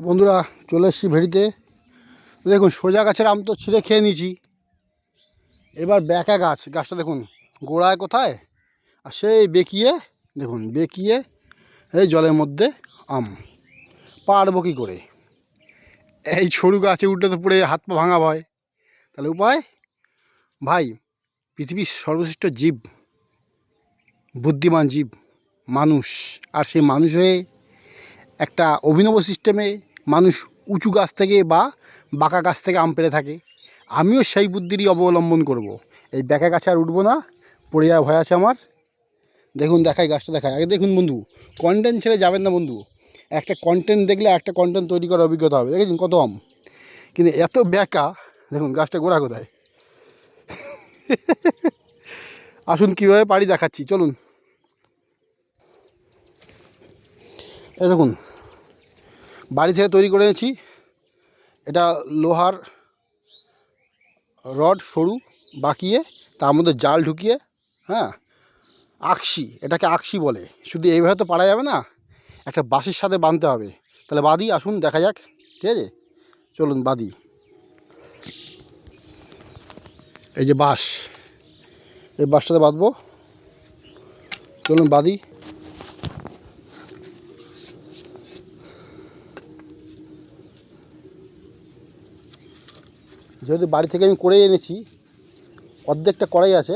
বন্ধুরা চলে এসেছি ভেড়িতে। দেখুন সোজা গাছের আম তো ছিঁড়ে খেয়ে নিয়েছি, এবার বেঁকা গাছটা দেখুন গোড়ায় কোথায়, আর সেই বেঁকিয়ে দেখুন বেঁকিয়ে এই জলের মধ্যে আম পারবো কী করে? এই সরু গাছে উঠে তো পড়ে হাত পা ভাঙা ভয়, তাহলে উপায় ভাই, পৃথিবীর সর্বশ্রেষ্ঠ জীব, বুদ্ধিমান জীব মানুষ, আর সেই মানুষ হয়ে একটা অভিনব সিস্টেমে মানুষ উঁচু গাছ থেকে বা বাঁকা গাছ থেকে আম পেড়ে থাকে। আমিও সেই বুদ্ধিরই অবলম্বন করব। এই বেঁকা গাছে আর উঠবো না, পড়ে যাওয়া ভয় আছে আমার। দেখুন দেখাই গাছটা দেখায় আগে। দেখুন বন্ধু, কন্টেন্ট ছেড়ে যাবেন না বন্ধু। একটা কন্টেন্ট দেখলে একটা কন্টেন্ট তৈরি করার অভিজ্ঞতা হবে। দেখেছেন কত আম, কিন্তু এত বেঁকা। দেখুন গাছটা গোড়া কোথায়। আসুন কীভাবে পারি দেখাচ্ছি, চলুন। এই দেখুন বাড়ি থেকে তৈরি করে এনেছি, এটা লোহার রড সরু বাঁকিয়ে তার মধ্যে জাল ঢুকিয়ে, হ্যাঁ আকশি, এটাকে আকশি বলে। শুধু এইভাবে তো পারা যাবে না, একটা বাঁশের সাথে বাঁধতে হবে। তাহলে বাঁধি, আসুন দেখা যাক, ঠিক আছে চলুন বাঁধি। এই যে বাঁশ, এই বাঁশটাতে বাঁধবো, চলুন বাঁধি। যেহেতু বাড়ি থেকে আমি করেই এনেছি, অর্ধেকটা করাই আছে,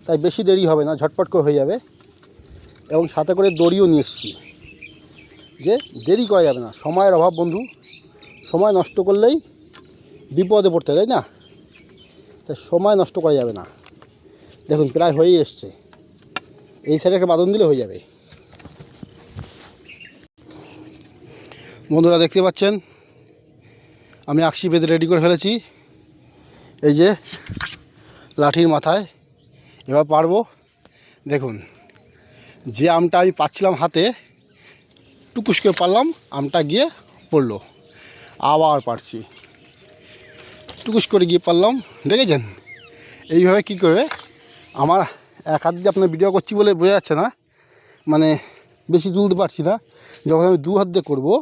তাই বেশি দেরি হবে না, ঝটপট করে হয়ে যাবে। এবং সাথে করে দড়িও নিয়ে এসেছি, যে দেরি করা যাবে না, সময়ের অভাব বন্ধু। সময় নষ্ট করলেই বিপদে পড়তে, তাই না? তাই সময় নষ্ট করা যাবে না। দেখুন প্রায় হয়েই এসছে, এই সাইডে একটা বাঁধন দিলে হয়ে যাবে। বন্ধুরা দেখতে পাচ্ছেন আমি আকশি বেঁধে রেডি করে ফেলেছি, এই যে লাঠির মাথায়। এবার পারবো। দেখুন যে আমটা আমি পাচ্ছিলাম হাতে, টুকুস করে পারলাম, আমটা গিয়ে পড়লো, আবার পারছি, টুকুস করে গিয়ে পারলাম। দেখেছেন এইভাবে কী করে আমার এক হাত দিয়ে আপনার ভিডিও করছি বলে বোঝা যাচ্ছে না, মানে বেশি তুলতে পারছি না। যখন আমি দু হাত দিয়ে করবো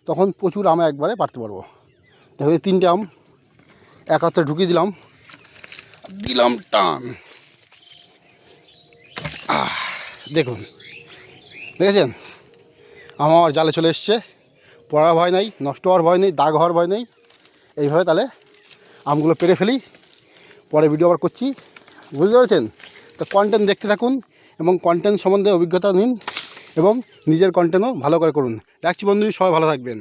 তখন প্রচুর আম একবারে পারতে পারবো। দেখুন এই 3টে আম এক হাতে ঢুকিয়ে দিলাম, টান। দেখুন দেখেছেন আমার জালে চলে এসছে, পড়ার ভয় নেই, নষ্ট হওয়ার ভয় নেই, দাগ হওয়ার ভয় নেই। এইভাবে তাহলে আমগুলো পেরে ফেলি, পরে ভিডিও আবার করছি, বুঝতে পারছেন? তো কন্টেন্ট দেখতে থাকুন এবং কন্টেন্ট সম্বন্ধে অভিজ্ঞতা নিন এবং নিজের কন্টেন্টও ভালো করে করুন। রাখছি বন্ধু, সবাই ভালো থাকবেন।